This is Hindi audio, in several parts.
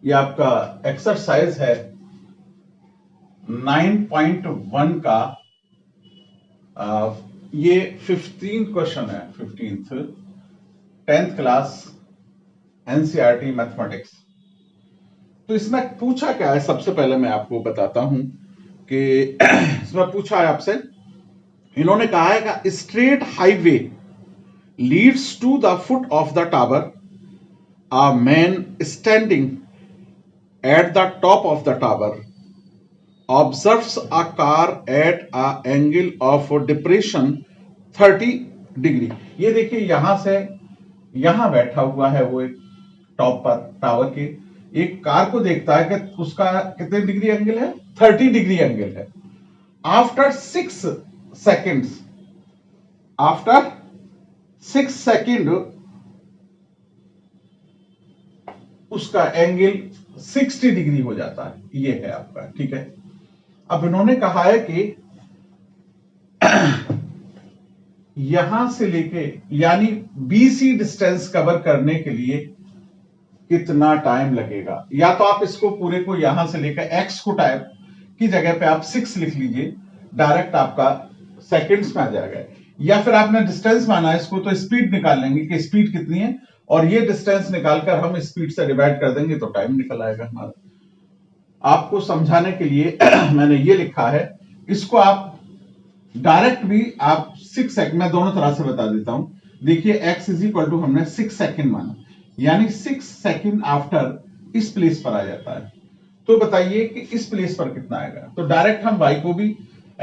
ये आपका एक्सरसाइज है 9.1 का। ये 15 क्वेश्चन है, 15th 10th class NCERT mathematics. तो इसमें पूछा क्या है, सबसे पहले मैं आपको बताता हूं कि इसमें पूछा है आपसे, इन्होंने कहा है कि straight highway leads to the foot of the tower, a man standing at the top of the tower observes a car at an angle of depression 30 degree. ये देखिए यहां से यहां बैठा हुआ है वो एक टॉप पर टावर के, एक कार को देखता है कि उसका कितने डिग्री एंगल है, 30 डिग्री एंगल है। आफ्टर 6 सेकेंड्स, आफ्टर 6 सेकेंड उसका एंगल 60 डिग्री हो जाता है। ये है आपका, ठीक है। अब इन्होंने कहा है कि यहां से लेके यानी बीसी डिस्टेंस कवर करने के लिए कितना टाइम लगेगा। या तो आप इसको पूरे को यहां से लेकर एक्स को टाइप की जगह पे आप 6 लिख लीजिए, डायरेक्ट आपका सेकंड्स में आ जाएगा। या फिर आपने डिस्टेंस माना है इसको, तो स्पीड निकाल लेंगे कि स्पीड कितनी है, और ये डिस्टेंस निकालकर हम स्पीड से डिवाइड कर देंगे तो टाइम निकल आएगा हमारा। आपको समझाने के लिए मैंने ये लिखा है, इसको आप डायरेक्ट भी आप 6 सेकंड में दोनों तरह से बता देता हूं। देखिए x इज इक्वल टू हमने 6 सेकंड माना, यानी 6 सेकंड आफ्टर इस प्लेस पर आ जाता है। तो बताइए कि इस प्लेस पर कितना आएगा। तो डायरेक्ट हम y को भी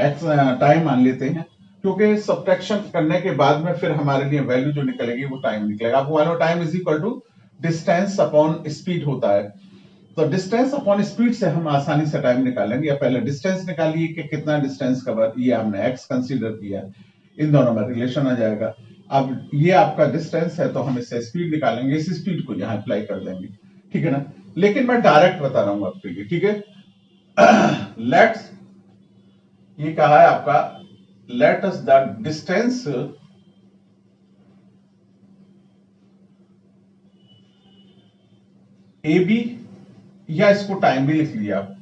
x टाइम मान लेते हैं, क्योंकि सब्ट्रैक्शन करने के बाद में फिर हमारे लिए वैल्यू जो निकलेगी वो टाइम निकलेगा। आपको मालूम time is equal to distance upon speed होता है। तो डिस्टेंस अपॉन स्पीड से हम आसानी से टाइम निकालेंगे। या पहले डिस्टेंस निकालिए कि कितना डिस्टेंस कवर, ये हमने x कंसीडर किया, इन दोनों में रिलेशन आ जाएगा। अब ये आपका डिस्टेंस है तो हम इससे स्पीड निकालेंगे, इस स्पीड को यहां अप्लाई कर देंगे, ठीक है ना। लेकिन मैं डायरेक्ट बता रहा हूं आपके लिए, ठीक है। लेट्स, ये कहा है आपका, let us the distance A B, या इसको टाइम भी लिख लिया आप,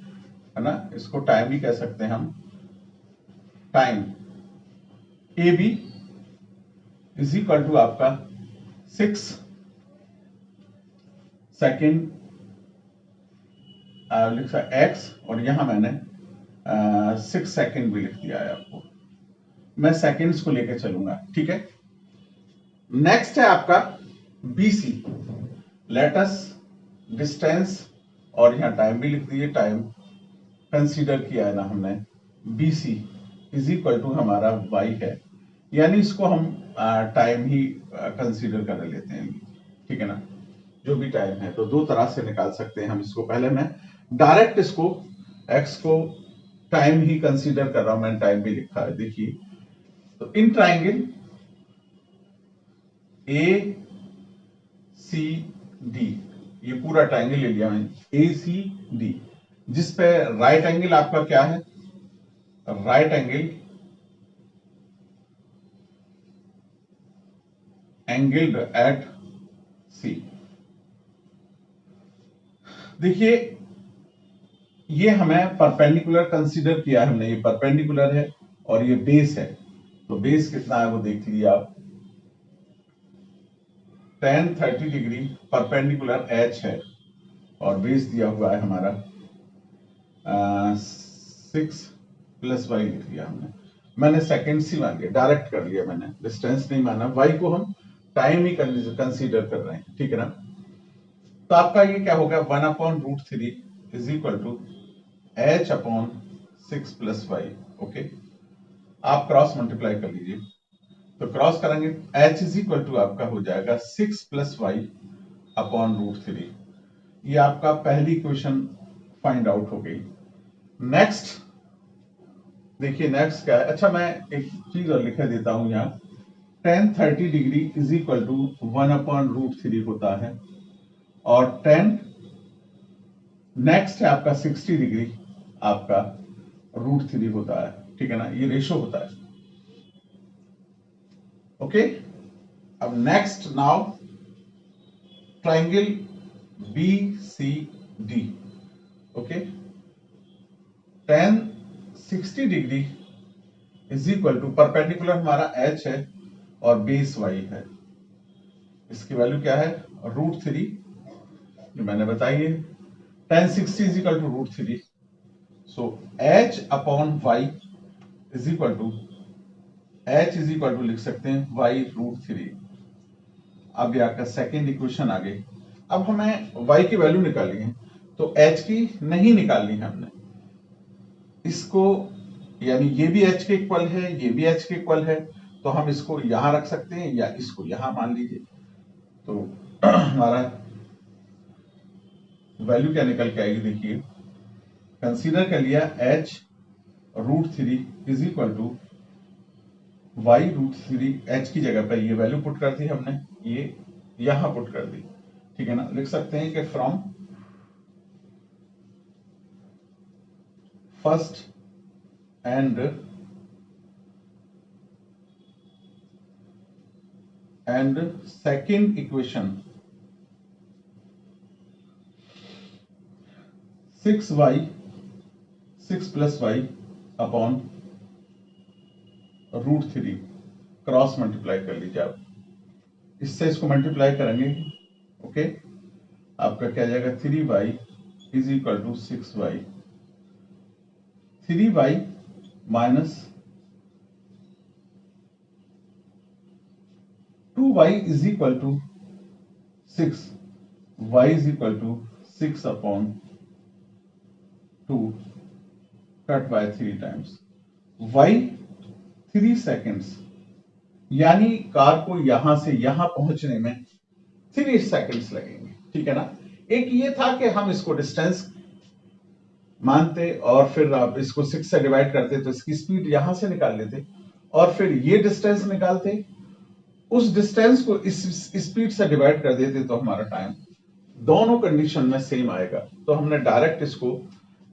है ना, इसको टाइम भी कह सकते हैं हम। Time A B is equal to आपका 6 सेकेंड लिखा एक्स, और यहां मैंने 6 सेकेंड भी लिख दिया है आपको। मैं सेकेंड्स को लेकर चलूंगा, ठीक है। नेक्स्ट है आपका बीसी, लेटस डिस्टेंस, और यहां टाइम भी लिख दिए, टाइम कंसीडर किया है ना हमने। बीसी इज इक्वल टू हमारा वाई है, यानी इसको हम टाइम ही कंसीडर कर लेते हैं, ठीक है ना। जो भी टाइम है तो दो तरह से निकाल सकते हैं हम इसको। पहले मैं डायरेक्ट इसको एक्स को टाइम ही कंसीडर कर रहा हूं, मैंने टाइम भी लिखा है, देखिए। तो in triangle A C D, ये पूरा ट्राइंगल ले लिया मैंने, ए सी डी, जिसपे राइट एंगल आपका क्या है, राइट एंगल एट सी। देखिए ये हमें परपेंडिकुलर कंसीडर किया हमने, ये परपेंडिकुलर है और ये बेस है। तो बेस कितना है वो देख लीजिए आप, tan 30 डिग्री परपेंडिकुलर h है, और बेस दिया हुआ है हमारा 6 प्लस वाई लिख लिया हमने। मैंने सेकेंड्स ही मान लिया, डायरेक्ट कर लिया मैंने, डिस्टेंस नहीं माना, वाई को हम टाइम ही कंसीडर कर रहे हैं, ठीक है ना। तो आपका ये क्या हो गया, 1/√3 is equal to h upon 6 plus Y. Okay, आप क्रॉस मल्टीप्लाई कर लीजिए, तो क्रॉस करेंगे h इज इक्वल टू आपका हो जाएगा 6 प्लस वाई अपॉन √3। ये आपका पहली क्वेश्चन फाइंड आउट हो गई। नेक्स्ट देखिए, नेक्स्ट क्या है। अच्छा, मैं एक चीज और लिख देता हूं यहाँ, tan 30 degree is equal to 1/√3 होता है, और tan नेक्स्ट है आपका 60 डिग्री आपका √3 होता है, ठीक है ना, ये रेशो होता है। ओके, अब next now triangle B C D. Okay, tan 60 degree is equal to, perpendicular हमारा h है और बेस y है, इसकी वैल्यू क्या है, √3, जो मैंने बताई है। tan 60 is equal to √3, so h upon y is equal to, h is equal to लिख सकते हैं y √3। अब ये आपका सेकेंड इक्वेशन आ गई। अब हमें y की वैल्यू निकालनी है, तो h की नहीं निकालनी है हमने, इसको यानी ये भी h के इक्वल है, ये भी h के इक्वल है, तो हम इसको यहां रख सकते हैं या इसको यहां मान लीजिए। तो हमारा वैल्यू क्या निकल के आएगी, देखिए, कंसीडर कर लिया h √3 is equal to y √3, h की जगह पर ये वैल्यू पुट कर दी हमने, ये यहां पुट कर दी, ठीक है ना। लिख सकते हैं कि from first and second equation 6y 6 + y upon √3 cross multiply कर लीजिए आप, इससे इसको मल्टीप्लाई करेंगे, ओके, आपका क्या जाएगा, 3y is equal to 6y, 3y minus 2y is equal to 6, y is equal to 6 upon 2 cut by 3 times, y 3 seconds, यानी कार को यहां से यहां पहुंचने में 3 सेकेंड्स लगेंगे, ठीक है ना। एक ये था कि हम इसको डिस्टेंस मानते और फिर आप इसको 6 से डिवाइड करते तो इसकी स्पीड यहां से निकाल लेते और फिर ये डिस्टेंस निकालते, उस डिस्टेंस को इस स्पीड से डिवाइड कर देते तो हमारा टाइम दोनों कंडीशन में सेम आएगा। तो हमने डायरेक्ट इसको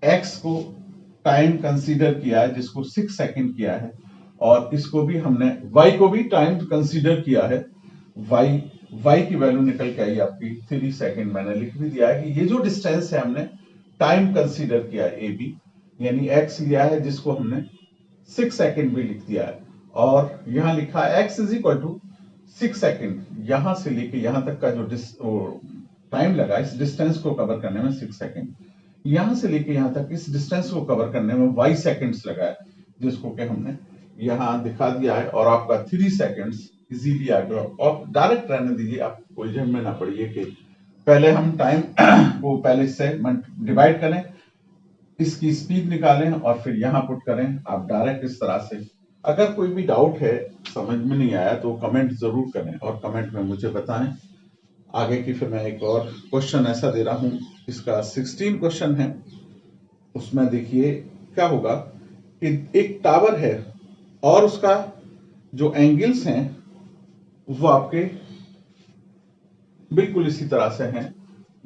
x को टाइम कंसीडर किया है जिसको 6 सेकंड किया है, और इसको भी हमने y को भी टाइम कंसीडर किया है, y की वैल्यू निकल के आई आपकी 3 सेकंड। मैंने लिख भी दिया है कि ये जो डिस्टेंस है हमने टाइम कंसीडर किया है a b, यानी x लिया है जिसको हमने 6 सेकंड भी लिख दिया है, और यहां लिखा है x is equal to 6 second, यहां से लेके यहां तक का जो टाइम लगा इस डिस्टेंस को कवर करने में 6 सेकंड, यहां से लेके यहां तक इस डिस्टेंस को कवर करने में y सेकंड्स लगा है, जिसको कि हमने यहां दिखा दिया है, और आपका 3 सेकंड्स इजीली आ गया। और डायरेक्ट रहने दीजिए, आप कोई झंझट में ना पड़िए कि पहले हम टाइम को पहले से डिवाइड करें, इसकी स्पीड निकालें और फिर यहां पुट करें। आप डायरेक्ट इस तरह से, अगर कोई भी डाउट है, समझ में नहीं आया तो कमेंट जरूर करें और कमेंट में मुझे बताएं आगे की। फिर मैं एक और क्वेश्चन ऐसा दे रहा हूं, इसका 16 क्वेश्चन है, उसमें देखिए क्या होगा कि एक टावर है और उसका जो एंगल्स हैं वो आपके बिल्कुल इसी तरह से हैं,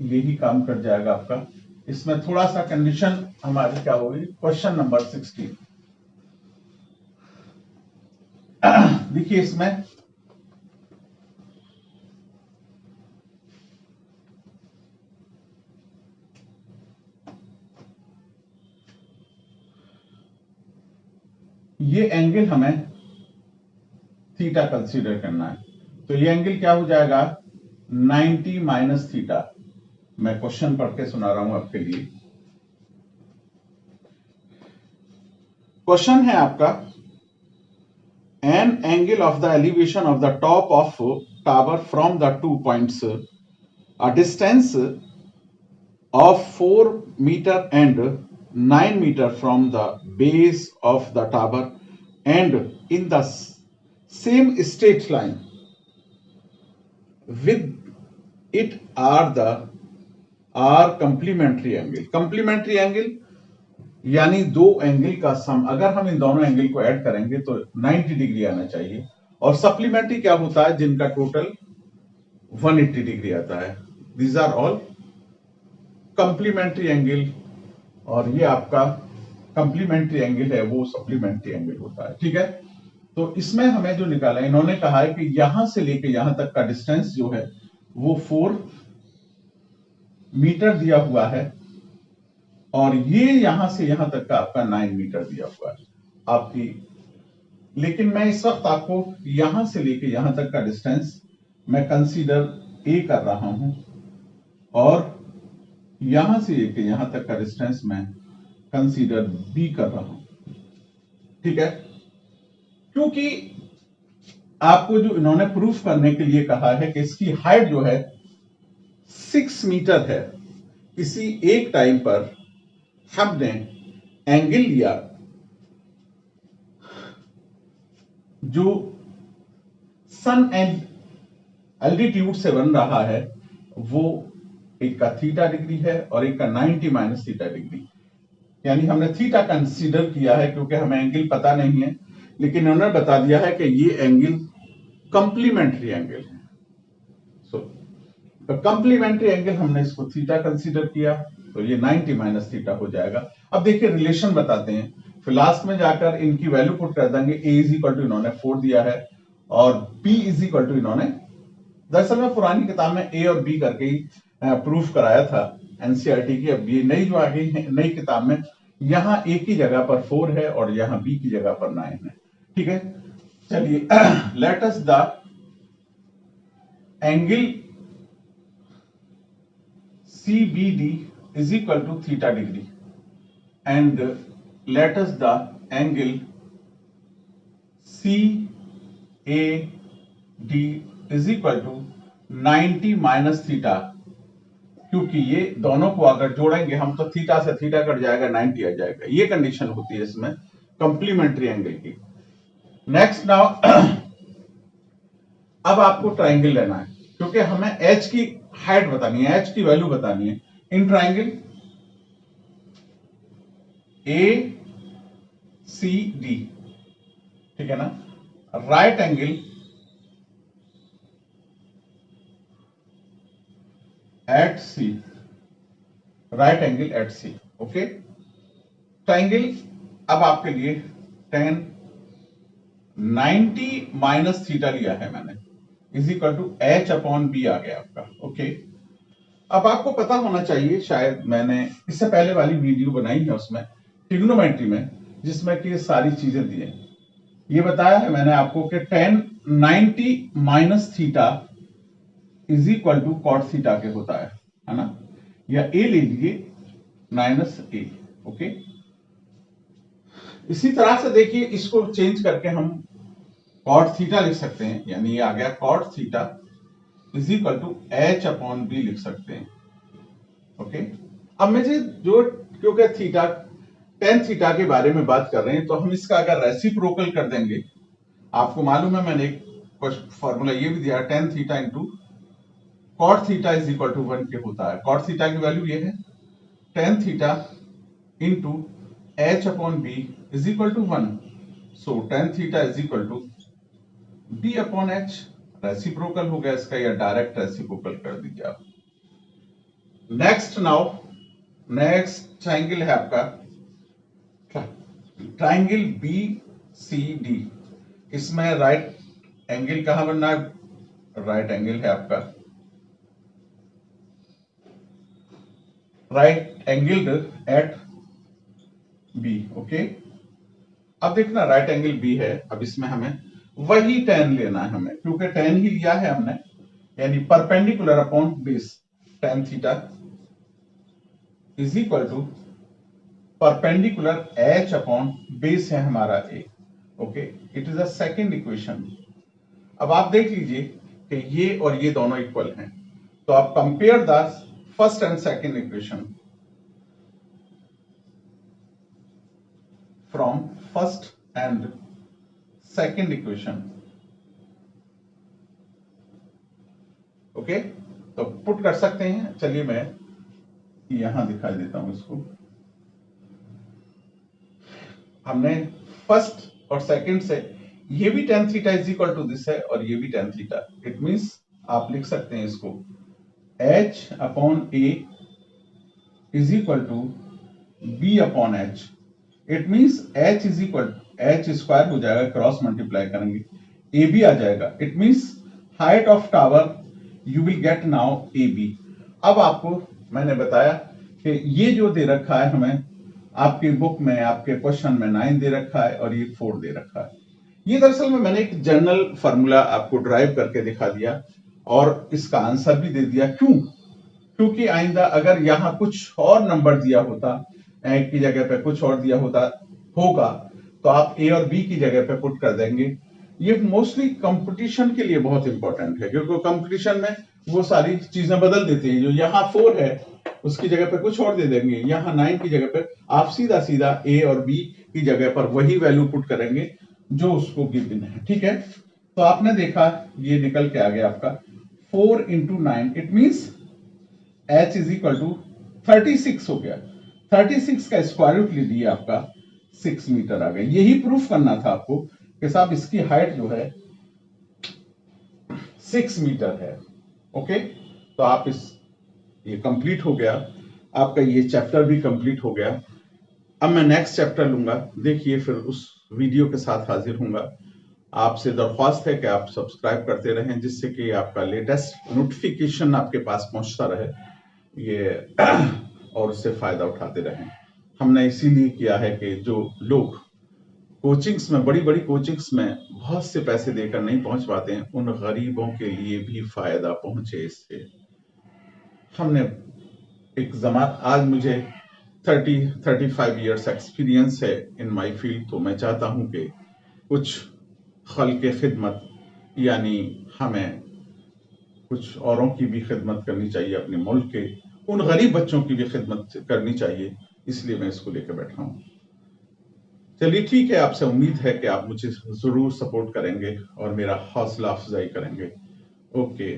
यही काम कर जाएगा आपका। इसमें थोड़ा सा कंडीशन हमारी क्या होगी, क्वेश्चन नंबर 16 देखिए, इसमें ये एंगल हमें थीटा कंसीडर करना है, तो ये एंगल क्या हो जाएगा, 90 माइनस थीटा। मैं क्वेश्चन पढ़ के सुना रहा हूं आपके लिए। क्वेश्चन है आपका, an angle of the elevation of the top of tower from the 2 points, a distance of 4 meter and 9 meter from the base of the tower and in the same straight line with it are complementary angle। complementary angle यानी दो एंगल का सम, अगर हम इन दोनों एंगल को ऐड करेंगे तो 90 डिग्री आना चाहिए, और सप्लीमेंट्री क्या होता है, जिनका टोटल 180 डिग्री आता है। These are all complementary angle, और ये आपका कंप्लीमेंट्री एंगल है वो सप्लीमेंट्री एंगल होता है, ठीक है। तो इसमें हमें जो निकाला, इन्होंने कहा है कि यहां से लेके यहां तक का डिस्टेंस जो है वो 4 मीटर दिया हुआ है और ये यहां से यहां तक का आपका 9 मीटर दिया हुआ है आपकी। लेकिन मैं इस वक्त आपको यहां से लेके यहां तक का डिस्टेंस मैं कंसीडर ए कर रहा हूं और यहां से लेके यहां तक का डिस्टेंस मैं कंसीडर बी कर रहा हूं। ठीक है, क्योंकि आपको जो इन्होंने प्रूफ करने के लिए कहा है कि इसकी हाइट जो है 6 मीटर है, किसी एक टाइम पर हमने एंगल लिया जो सन एल्टीट्यूड से बन रहा है, वो एक का थीटा डिग्री है और एक का 90 माइनस थीटा डिग्री, यानी हमने थीटा कंसीडर किया है क्योंकि हमें एंगल पता नहीं है, लेकिन उन्होंने बता दिया है कि ये एंगल कंप्लीमेंट्री एंगल है। सो कंप्लीमेंट्री एंगल हमने इसको थीटा कंसीडर किया, तो ये 90 माइनस थीटा हो जाएगा। अब देखिए रिलेशन बताते हैं, फिर लास्ट में जाकर इनकी वैल्यू पुट कर देंगे। ए इज इक्वल टू इन्होंने 4 दिया है और बी इज इक्वल टू इन्होंने, दरअसल में पुरानी किताब में ए और बी करके ही प्रूफ कराया था एनसीईआरटी की। अब ये नई जो आ गई है नई किताब में, यहां ए की जगह पर 4 है और यहां बी की जगह पर 9 है। ठीक है, चलिए late us the angle CBD is equal to theta degree and let us the angle CAD is equal to 90 minus theta, क्योंकि ये दोनों को अगर जोड़ेंगे हम तो थीटा से थीटा कट जाएगा, 90 आ जाएगा। ये कंडीशन होती है इसमें कंप्लीमेंट्री एंगल की। नेक्स्ट नाउ अब आपको ट्राइंगल लेना है, क्योंकि हमें एच की हाइट बतानी है, एच की वैल्यू बतानी है इन ट्राइंगल ACD। ठीक है ना, राइट एंगल एट सी, राइट एंगल एट सी। ओके, ट्राइंगल अब आपके लिए 10 90 माइनस थीटा लिया है मैंने, is equal to H upon B आ गया आपका। ओके, अब आपको पता होना चाहिए, शायद मैंने इससे पहले वाली वीडियो बनाई है उसमें ट्रिग्नोमेट्री में, जिसमें कि सारी चीजें दी है। ये बताया है मैंने आपको कि 10 90 minus theta is equal to cot theta के होता है ना, या ए ले लीजिए माइनस ए। ओके, इसी तरह से देखिए इसको चेंज करके हम कॉट थीटा लिख सकते हैं, यानी ये आ गया cot theta is equal to H upon B लिख सकते हैं। ओके, अब मुझे जो, क्योंकि थीटा टेन थीटा के बारे में बात कर रहे हैं, तो हम इसका अगर रेसिप्रोकल कर देंगे, आपको मालूम है मैंने कुछ फॉर्मूला ये भी दिया, tan theta into cot theta is equal to 1 के होता है। कॉट थीटा की वैल्यू ये है tan theta into H upon B is equal to 1। So tan theta is equal to B upon H. Reciprocal हो गया इसका, या डायरेक्ट रेसिप्रोकल कर दीजिए आप। नेक्स्ट नाउ नेक्स्ट ट्राइंगल है आपका ट्राइंगल BCD। इसमें राइट एंगल कहां बनना है, राइट एंगल है आपका right angle at B. Okay, अब देखना राइट एंगल बी है, अब इसमें हमें वही tan लेना है हमें, क्योंकि tan ही लिया है हमने, यानी perpendicular upon base. tan theta is equal to perpendicular h upon base है हमारा a। Okay, it is a second equation. अब आप देख लीजिए कि ये और ये दोनों इक्वल हैं, तो आप compare the first and second equation from first and second equation. Okay, तो पुट कर सकते हैं। चलिए मैं यहां दिखाई देता हूं इसको। हमने फर्स्ट और सेकंड से, ये भी tan theta is equal to this है और ये भी tan थीटा। इट मींस आप लिख सकते हैं इसको h upon a is equal to b upon h। It means h is equal h square हो जाएगा, क्रॉस मल्टीप्लाई करेंगे ए बी आ जाएगा। It means height of tower you will get now A B. अब आपको मैंने बताया कि ये जो दे रखा है हमें आपकी बुक में, आपके क्वेश्चन में 9 दे रखा है और ये 4 दे रखा है। ये दरअसल में मैंने एक जनरल फार्मूला आपको ड्राइव करके दिखा दिया और इसका आंसर भी दे दिया। क्यों? क्योंकि आइंदा अगर यहां कुछ और नंबर दिया होता, एक की जगह पे कुछ और दिया होगा, तो आप ए और बी की जगह पे पुट कर देंगे। ये मोस्टली कंपटीशन के लिए बहुत इंपॉर्टेंट है, क्योंकि कंपटीशन में वो सारी चीजें बदल देते हैं। जो यहाँ 4 है उसकी जगह पे कुछ और दे देंगे, यहाँ 9 की जगह पे आप सीधा सीधा ए और बी की जगह पर वही वैल्यू पुट करेंगे जो उसको गिवन है। ठीक है, तो आपने देखा ये निकल के आ गया आपका 4 into 9, it means h is equal to 36 हो गया। 36 का स्क्वायर रूट ले लिया आपका 6 मीटर आ गया। यही प्रूफ करना था आपको कि साहब इसकी हाइट जो है 6 मीटर है। ओके, तो आप ये कंप्लीट हो गया आपका, ये चैप्टर भी कंप्लीट हो गया। अब मैं नेक्स्ट चैप्टर लूंगा, देखिए फिर उस वीडियो के साथ हाजिर हूंगा। आपसे दरख्वास्त है कि आप सब्सक्राइब करते रहें, जिससे कि आपका लेटेस्ट नोटिफिकेशन आपके पास पहुंचता रहे ये और उससे फायदा उठाते रहें। हमने इसीलिए किया है कि जो लोग कोचिंग्स में, बड़ी बड़ी कोचिंग्स में बहुत से पैसे देकर नहीं पहुंच पाते हैं, उन गरीबों के लिए भी फायदा पहुंचे इससे। हमने एक आज मुझे 35 इयर्स एक्सपीरियंस है इन माय फील्ड, तो मैं चाहता हूं कि कुछ खल्क़ खिदमत, यानी हमें कुछ औरों की भी खिदमत करनी चाहिए, अपने मुल्क के उन गरीब बच्चों की भी खिदमत करनी चाहिए, इसलिए मैं इसको लेकर बैठा हूं। चलिए ठीक है, आपसे उम्मीद है कि आप मुझे जरूर सपोर्ट करेंगे और मेरा हौसला अफजाई करेंगे। ओके।